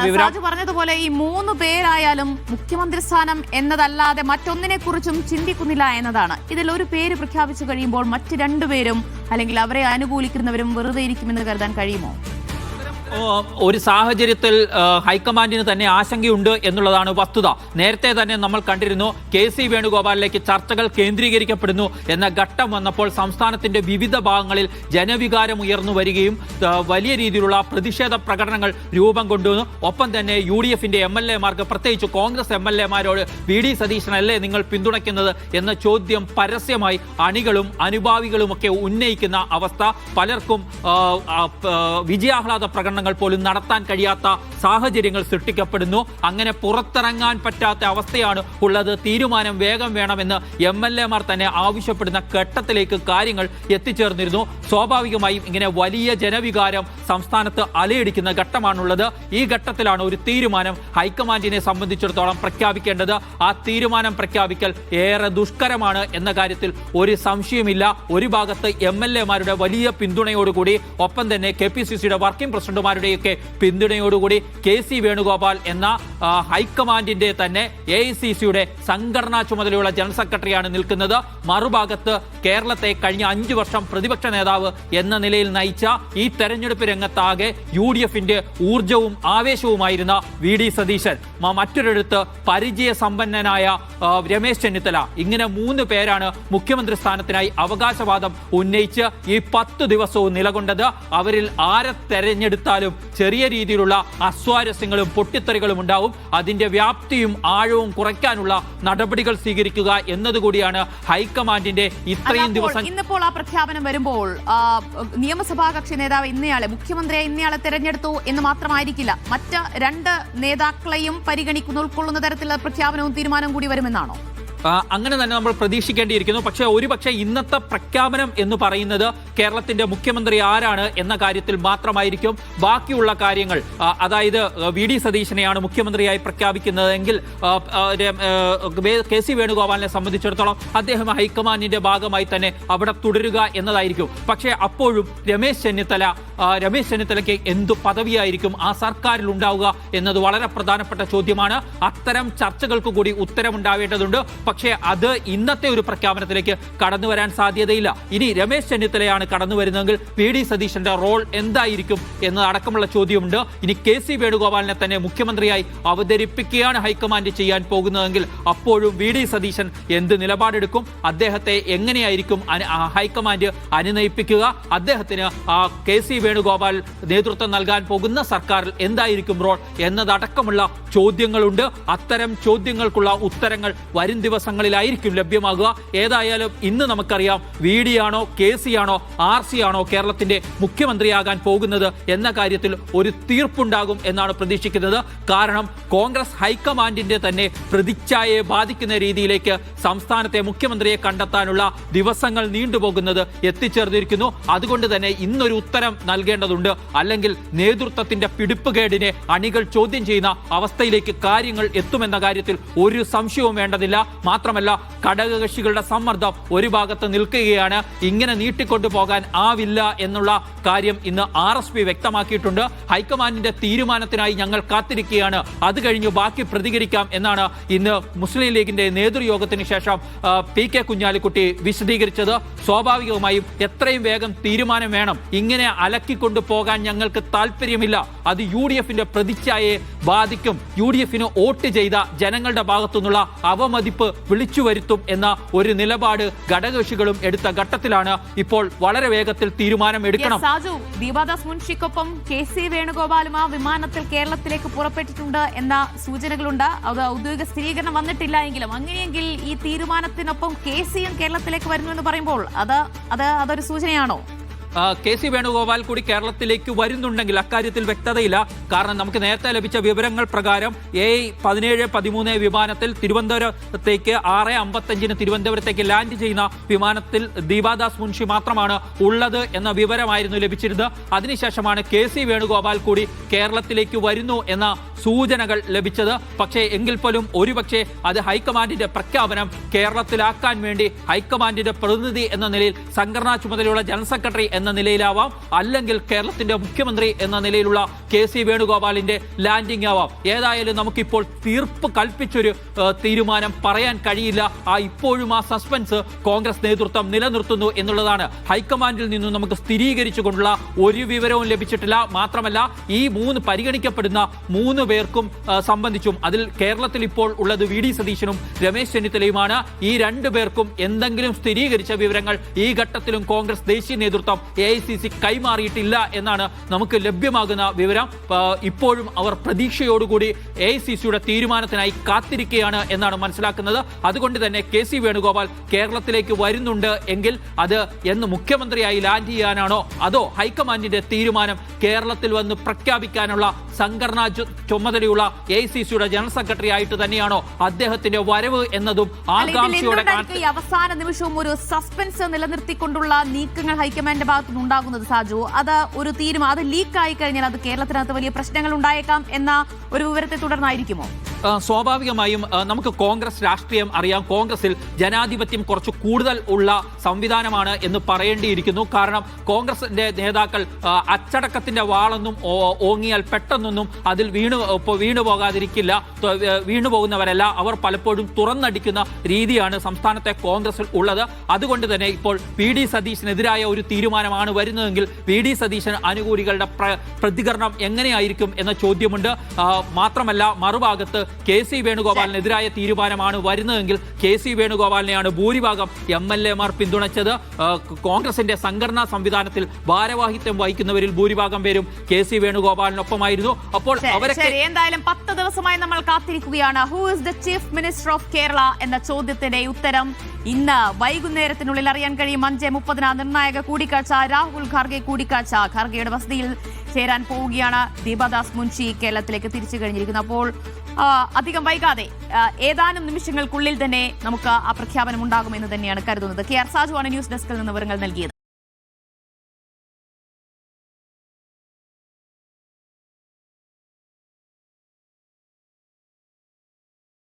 സാജു പറഞ്ഞതുപോലെ ഈ 3 പേരായാലും മുഖ്യമന്ത്രി സ്ഥാനം എന്നതല്ലാതെ മറ്റൊന്നിനെ കുറിച്ചും ചിന്തിക്കുന്നില്ല എന്നതാണ്. ഇതിൽ ഒരു പേര് പ്രഖ്യാപിച്ചു കഴിയുമ്പോൾ മറ്റ് 2 പേരും അല്ലെങ്കിൽ അവരെ അനുകൂലിക്കുന്നവരും വെറുതെ ഇരിക്കുമെന്ന് കരുതാൻ കഴിയുമോ? ഒരു സാഹചര്യത്തിൽ ഹൈക്കമാൻഡിന് തന്നെ ആശങ്കയുണ്ട് എന്നുള്ളതാണ് വസ്തുത. നേരത്തെ തന്നെ നമ്മൾ കണ്ടിരുന്നു KC വേണുഗോപാലിലേക്ക് ചർച്ചകൾ കേന്ദ്രീകരിക്കപ്പെടുന്നു എന്ന ഘട്ടം വന്നപ്പോൾ സംസ്ഥാനത്തിന്റെ വിവിധ ഭാഗങ്ങളിൽ ജനവികാരം ഉയർന്നു വരികയും വലിയ രീതിയിലുള്ള പ്രതിഷേധ പ്രകടനങ്ങൾ രൂപം കൊണ്ടുവന്നു. ഒപ്പം തന്നെ UDFന്റെ MLA-മാർക്ക്, പ്രത്യേകിച്ച് കോൺഗ്രസ് MLA-മാരോട് VD സതീശനല്ലേ നിങ്ങൾ പിന്തുണയ്ക്കുന്നത് എന്ന ചോദ്യം പരസ്യമായി അണികളും അനുഭാവികളുമൊക്കെ ഉന്നയിക്കുന്ന അവസ്ഥ, പലർക്കും വിജയാഹ്ലാദ പ്രകടനങ്ങൾ പോലും നടത്താൻ കഴിയാത്ത സാഹചര്യങ്ങൾ സൃഷ്ടിക്കപ്പെടുന്നു. അങ്ങനെ പുറത്തിറങ്ങാൻ പറ്റാത്ത അവസ്ഥയാണ് ഉള്ളത്. തീരുമാനം വേഗം വേണമെന്ന് MLA-മാർ തന്നെ ആവശ്യപ്പെടുന്ന ഘട്ടത്തിലേക്ക് കാര്യങ്ങൾ എത്തിച്ചേർന്നിരുന്നു. സ്വാഭാവികമായും ഇങ്ങനെ വലിയ ജനവികാരം സംസ്ഥാനത്ത് അലയടിക്കുന്ന ഘട്ടമാണുള്ളത്. ഈ ഘട്ടത്തിലാണ് ഒരു തീരുമാനം ഹൈക്കമാൻഡിനെ സംബന്ധിച്ചിടത്തോളം പ്രഖ്യാപിക്കേണ്ടത്. ആ തീരുമാനം പ്രഖ്യാപിക്കൽ ഏറെ ദുഷ്കരമാണ് എന്ന കാര്യത്തിൽ ഒരു സംശയമില്ല. ഒരു ഭാഗത്ത് MLA-മാരുടെ വലിയ പിന്തുണയോടുകൂടി, ഒപ്പം തന്നെ KPCCയുടെ വർക്കിംഗ് പ്രസിഡന്റുമാരുടെയൊക്കെ പിന്തുണയോടുകൂടി KC വേണുഗോപാൽ എന്ന ഹൈക്കമാൻഡിന്റെ തന്നെ AICCയുടെ സംഘടനാ ചുമതലയുള്ള ജനറൽ സെക്രട്ടറിയാണ് നിൽക്കുന്നത്. മറുഭാഗത്ത് കേരളത്തെ കഴിഞ്ഞ 5 വർഷം പ്രതിപക്ഷ നേതാവ് എന്ന നിലയിൽ നയിച്ച ഈ തെരഞ്ഞെടുപ്പ് രംഗത്താകെ UDFന്റെ ഊർജവും ആവേശവുമായിരുന്ന VD സതീശൻ, മറ്റൊരിടത്ത് പരിചയസമ്പന്നനായ രമേശ് ചെന്നിത്തല. ഇങ്ങനെ 3 പേരാണ് മുഖ്യമന്ത്രി സ്ഥാനത്തിനായി അവകാശവാദം ഉന്നയിച്ച് ഈ 10 ദിവസവും നിലകൊണ്ടത്. അവരിൽ ആരെ തെരഞ്ഞെടുത്താലും ചെറിയ രീതിയിലുള്ള അസ്വാരസ്യങ്ങളും പൊട്ടിത്തെറികളും ഉണ്ടാവും. അതിന്റെ വ്യാപ്തിയും ആഴവും കുറയ്ക്കാനുള്ള നടപടികൾ സ്വീകരിക്കുക എന്നതുകൂടിയാണ് ഹൈക്കമാൻഡിന്റെ ഇത്രയും ദിവസം. ഇന്നിപ്പോൾ ആ പ്രഖ്യാപനം വരുമ്പോൾ നിയമസഭാ കക്ഷി നേതാവ് ഇന്നയാളെ, മുഖ്യമന്ത്രിയെ ഇന്നയാളെ തെരഞ്ഞെടുത്തു എന്ന് മാത്രമായിരിക്കില്ല, മറ്റ് 2 നേതാക്കളെയും പരിഗണിക്കുന്ന ഉൾക്കൊള്ളുന്ന തരത്തിലുള്ള പ്രഖ്യാപനവും തീരുമാനവും കൂടി വരുമെന്നാണോ? അങ്ങനെ തന്നെ നമ്മൾ പ്രതീക്ഷിക്കേണ്ടിയിരിക്കുന്നു. പക്ഷേ ഒരുപക്ഷെ ഇന്നത്തെ പ്രഖ്യാപനം എന്ന് പറയുന്നത് കേരളത്തിന്റെ മുഖ്യമന്ത്രി ആരാണ് എന്ന കാര്യത്തിൽ മാത്രമായിരിക്കും. ബാക്കിയുള്ള കാര്യങ്ങൾ, അതായത് VD സതീശനെയാണ് മുഖ്യമന്ത്രിയായി പ്രഖ്യാപിക്കുന്നതെങ്കിൽ KC വേണുഗോപാലിനെ സംബന്ധിച്ചിടത്തോളം അദ്ദേഹം ഹൈക്കമാൻഡിന്റെ ഭാഗമായി തന്നെ അവിടെ തുടരുക എന്നതായിരിക്കും. പക്ഷേ അപ്പോഴും രമേശ് ചെന്നിത്തലയ്ക്ക് എന്തു പദവിയായിരിക്കും ആ സർക്കാരിൽ ഉണ്ടാവുക എന്നത് വളരെ പ്രധാനപ്പെട്ട ചോദ്യമാണ്. അത്തരം ചർച്ചകൾക്ക് കൂടി ഉത്തരമുണ്ടാവേണ്ടതുണ്ട്. പക്ഷേ അത് ഇന്നത്തെ ഒരു പ്രഖ്യാപനത്തിലേക്ക് കടന്നു വരാൻ സാധ്യതയില്ല. ഇനി രമേശ് ചെന്നിത്തലയാണ് കടന്നു വരുന്നതെങ്കിൽ VD സതീശന്റെ റോൾ എന്തായിരിക്കും എന്നതടക്കമുള്ള ചോദ്യമുണ്ട്. ഇനി KC വേണുഗോപാലിനെ തന്നെ മുഖ്യമന്ത്രിയായി അവതരിപ്പിക്കുകയാണ് ഹൈക്കമാൻഡ് ചെയ്യാൻ പോകുന്നതെങ്കിൽ അപ്പോഴും VD സതീശൻ എന്ത് നിലപാടെടുക്കും, അദ്ദേഹത്തെ എങ്ങനെയായിരിക്കും ഹൈക്കമാൻഡ് അനുനയിപ്പിക്കുക, അദ്ദേഹത്തിന് KC വേണുഗോപാൽ നേതൃത്വം നൽകാൻ പോകുന്ന സർക്കാരിൽ എന്തായിരിക്കും റോൾ എന്നതടക്കമുള്ള ചോദ്യങ്ങളുണ്ട്. അത്തരം ചോദ്യങ്ങൾക്കുള്ള ഉത്തരങ്ങൾ വരും ദിവസങ്ങളിലായിരിക്കും ലഭ്യമാകുക. ഏതായാലും ഇന്ന് നമുക്കറിയാം VD ആണോ KC ആണോ RC ആണോ കേരളത്തിന്റെ മുഖ്യമന്ത്രിയാകാൻ പോകുന്നത് എന്ന കാര്യത്തിൽ ഒരു തീർപ്പുണ്ടാകും എന്നാണ് പ്രതീക്ഷിക്കുന്നത്. കാരണം കോൺഗ്രസ് ഹൈക്കമാൻഡിന്റെ തന്നെ പ്രതിച്ഛായയെ ബാധിക്കുന്ന രീതിയിലേക്ക് സംസ്ഥാനത്തെ മുഖ്യമന്ത്രിയെ കണ്ടെത്താനുള്ള ദിവസങ്ങൾ നീണ്ടുപോകുന്നത് എത്തിച്ചേർന്നിരിക്കുന്നു. അതുകൊണ്ട് തന്നെ ഇന്നൊരു ഉത്തരം നൽകേണ്ടതുണ്ട്. അല്ലെങ്കിൽ നേതൃത്വത്തിന്റെ പിടിപ്പുകേടിനെ അണികൾ ചോദ്യം ചെയ്യുന്ന അവസ്ഥയിലേക്ക് കാര്യങ്ങൾ എത്തുമെന്ന കാര്യത്തിൽ ഒരു സംശയവും വേണ്ടതില്ല. മാത്രമല്ല, ഘടകകക്ഷികളുടെ സമ്മർദ്ദം ഒരു ഭാഗത്ത് നിൽക്കുകയാണ്. ഇങ്ങനെ നീട്ടിക്കൊണ്ടു പോകാൻ ആവില്ല എന്നുള്ള കാര്യം ഇന്ന് RSP വ്യക്തമാക്കിയിട്ടുണ്ട്. ഹൈക്കമാൻഡിന്റെ തീരുമാനത്തിനായി ഞങ്ങൾ കാത്തിരിക്കുകയാണ്, അത് കഴിഞ്ഞ് ബാക്കി പ്രതികരിക്കാം എന്നാണ് ഇന്ന് മുസ്ലിം ലീഗിന്റെ നേതൃയോഗത്തിന് ശേഷം PK കുഞ്ഞാലിക്കുട്ടി വിശദീകരിച്ചത്. സ്വാഭാവികമായും എത്രയും വേഗം തീരുമാനം വേണം. ഇങ്ങനെ അലക്കിക്കൊണ്ടു പോകാൻ ഞങ്ങൾക്ക് താല്പര്യമില്ല. അത് UDFന്റെ പ്രതിച്ഛായയെ ബാധിക്കും. UDFന് വോട്ട് ചെയ്ത ജനങ്ങളുടെ ഭാഗത്തുനിന്നുള്ള അവമതിപ്പ് വിളിച്ചു വരുത്തും എന്ന ഒരു നിലപാട് ഘടകകക്ഷികളും എടുത്ത ഘട്ടത്തിലാണ് ഇപ്പോൾ വളരെ വേഗത്തിൽ തീരുമാനം എടുക്കണം. സാജു, ദീപാദാസ് മുൻഷിക്കൊപ്പം KC വേണുഗോപാലും ആ വിമാനത്തിൽ കേരളത്തിലേക്ക് പുറപ്പെട്ടിട്ടുണ്ട് എന്ന സൂചനകളുണ്ട്. അത് ഔദ്യോഗിക സ്ഥിരീകരണം വന്നിട്ടില്ല എങ്കിലും അങ്ങനെയെങ്കിൽ ഈ തീരുമാനത്തിനൊപ്പം KCയും കേരളത്തിലേക്ക് വരുന്നുവെന്ന് പറയുമ്പോൾ അതൊരു സൂചനയാണോ? KC വേണുഗോപാൽ കൂടി കേരളത്തിലേക്ക് വരുന്നുണ്ടെങ്കിൽ അക്കാര്യത്തിൽ വ്യക്തതയില്ല. കാരണം നമുക്ക് നേരത്തെ ലഭിച്ച വിവരങ്ങൾ പ്രകാരം A17-13 വിമാനത്തിൽ തിരുവനന്തപുരത്തേക്ക് 6:55 തിരുവനന്തപുരത്തേക്ക് ലാൻഡ് ചെയ്യുന്ന വിമാനത്തിൽ ദീപാദാസ് മുൻഷി മാത്രമാണ് ഉള്ളത് എന്ന വിവരമായിരുന്നു ലഭിച്ചിരുന്നത്. അതിനുശേഷമാണ് KC വേണുഗോപാൽ കൂടി കേരളത്തിലേക്ക് വരുന്നു എന്ന സൂചനകൾ ലഭിച്ചത്. പക്ഷേ എങ്കിൽ പോലും ഒരുപക്ഷെ അത് ഹൈക്കമാൻഡിന്റെ പ്രഖ്യാപനം കേരളത്തിലാക്കാൻ വേണ്ടി ഹൈക്കമാൻഡിന്റെ പ്രതിനിധി എന്ന നിലയിൽ സംഘടനാ ചുമതലയുള്ള ജനറൽ സെക്രട്ടറി എന്ന നിലയിലാവാം, അല്ലെങ്കിൽ കേരളത്തിന്റെ മുഖ്യമന്ത്രി എന്ന നിലയിലുള്ള KC വേണുഗോപാലിന്റെ ലാൻഡിംഗ് ആവാം. ഏതായാലും നമുക്കിപ്പോൾ തീർപ്പ് കൽപ്പിച്ചൊരു തീരുമാനം പറയാൻ കഴിയില്ല. ഇപ്പോഴും ആ സസ്പെൻസ് കോൺഗ്രസ് നേതൃത്വം നിലനിർത്തുന്നു എന്നുള്ളതാണ്. ഹൈക്കമാൻഡിൽ നിന്നും നമുക്ക് സ്ഥിരീകരിച്ചുകൊണ്ടുള്ള ഒരു വിവരവും ലഭിച്ചിട്ടില്ല. മാത്രമല്ല ഈ പരിഗണിക്കപ്പെടുന്ന 3 പേർക്കും സംബന്ധിച്ചും അതിൽ കേരളത്തിൽ ഇപ്പോൾ ഉള്ളത് VD സതീശനും രമേശ് ചെന്നിത്തലയുമാണ്. ഈ 2 പേർക്കും എന്തെങ്കിലും സ്ഥിരീകരിച്ച വിവരങ്ങൾ ഈ ഘട്ടത്തിലും കോൺഗ്രസ് ദേശീയ നേതൃത്വം AICC കൈമാറിയിട്ടില്ല എന്നാണ് നമുക്ക് ലഭ്യമാകുന്ന വിവരം. ഇപ്പോഴും അവർ പ്രതീക്ഷയോടുകൂടി AICCയുടെ തീരുമാനത്തിനായി കാത്തിരിക്കുകയാണ് എന്നാണ് മനസ്സിലാക്കുന്നത്. അതുകൊണ്ട് തന്നെ KC വേണുഗോപാൽ കേരളത്തിലേക്ക് വരുന്നുണ്ട് എങ്കിൽ അത് എന്ന് മുഖ്യമന്ത്രിയായി ലാൻഡ് ചെയ്യാനാണോ, അതോ ഹൈക്കമാൻഡിന്റെ തീരുമാനം കേരളത്തിൽ വന്ന് പ്രഖ്യാപിക്കാനുള്ള സംഘടനാ ചുമതലയുള്ള AICCയുടെ ജനറൽ സെക്രട്ടറി ആയിട്ട് തന്നെയാണോ അദ്ദേഹത്തിന്റെ വരവ് എന്നതും ആകാംക്ഷയോടെ അവസാന നിമിഷവും ഒരു സസ്പെൻസ് നിലനിർത്തിക്കൊണ്ടുള്ള നീക്കങ്ങൾ ഹൈക്കമാൻഡിന്റെ ഭാഗത്തുനിന്ന് ഉണ്ടാകുന്നത് സാജു, അത് ഒരു തീരുമാനം അത് ലീക്ക് ആയി കഴിഞ്ഞാൽ അത് കേരളത്തിനകത്ത് വലിയ പ്രശ്നങ്ങൾ ഉണ്ടായേക്കാം എന്ന ഒരു വിവരത്തെ തുടർന്നായിരിക്കുമോ? സ്വാഭാവികമായും നമുക്ക് കോൺഗ്രസ് രാഷ്ട്രീയം അറിയാം. കോൺഗ്രസിൽ ജനാധിപത്യം കുറച്ച് കൂടുതൽ ഉള്ള സംവിധാനമാണ് എന്ന് പറയേണ്ടിയിരിക്കുന്നു. കാരണം കോൺഗ്രസിന്റെ നേതാക്കൾ അച്ചടക്കത്തിന്റെ വാളൊന്നും ഓങ്ങിയാൽ പെട്ടെന്നൊന്നും അതിൽ വീണു പോകാതിരിക്കില്ല. വീണു പോകുന്നവരല്ല, അവർ പലപ്പോഴും തുറന്നടിക്കുന്ന രീതിയാണ് സംസ്ഥാനത്തെ കോൺഗ്രസിൽ ഉള്ളത്. അതുകൊണ്ട് തന്നെ ഇപ്പോൾ VD സതീശനെതിരായ ഒരു തീരുമാനമാണ് വരുന്നതെങ്കിൽ VD സതീശൻ അനുകൂലികളുടെ പ്രതികരണം എങ്ങനെയായിരിക്കും എന്ന ചോദ്യമുണ്ട്. മാത്രമല്ല മറുഭാഗത്ത് KC വേണുഗോപാലിനെതിരായ തീരുമാനമാണ് വരുന്നതെങ്കിൽ KC വേണുഗോപാലിനെയാണ് ഭൂരിഭാഗം MLA-മാർ പിന്തുണച്ചത്. കോൺഗ്രസിന്റെ സംഘടനാ സംവിധാനത്തിൽ ഭാരവാഹിത്വം വഹിക്കുന്നവരിൽ ഭൂരിഭാഗം പേരും KC വേണുഗോപാലിനൊപ്പമായിരുന്നു. അപ്പോൾ എന്തായാലും 10 ദിവസമായി നമ്മൾ കാത്തിരിക്കുകയാണ്. Who is the chief minister of Kerala എന്ന ചോദ്യത്തിന്റെ ഉത്തരം ഇന്ന് വൈകുന്നേരത്തിനുള്ളിൽ അറിയാൻ കഴിയും. 5:30 നിർണായക കൂടിക്കാഴ്ച, രാഹുൽ ഖാർഗെ കൂടിക്കാഴ്ച. ഖാർഗെയുടെ വസതിയിൽ ചേരാൻ പോവുകയാണ്. ദീപദാസ് മുൻഷി കേരളത്തിലേക്ക് തിരിച്ചു കഴിഞ്ഞിരിക്കുന്നു. അപ്പോൾ അധികം വൈകാതെ ഏതാനും നിമിഷങ്ങൾക്കുള്ളിൽ തന്നെ നമുക്ക് ആ പ്രഖ്യാപനം ഉണ്ടാകുമെന്ന് തന്നെയാണ് കരുതുന്നത്. KR സാജുവാണ് ന്യൂസ് ഡെസ്കിൽ നിന്ന് വിവരങ്ങൾ നൽകിയത്.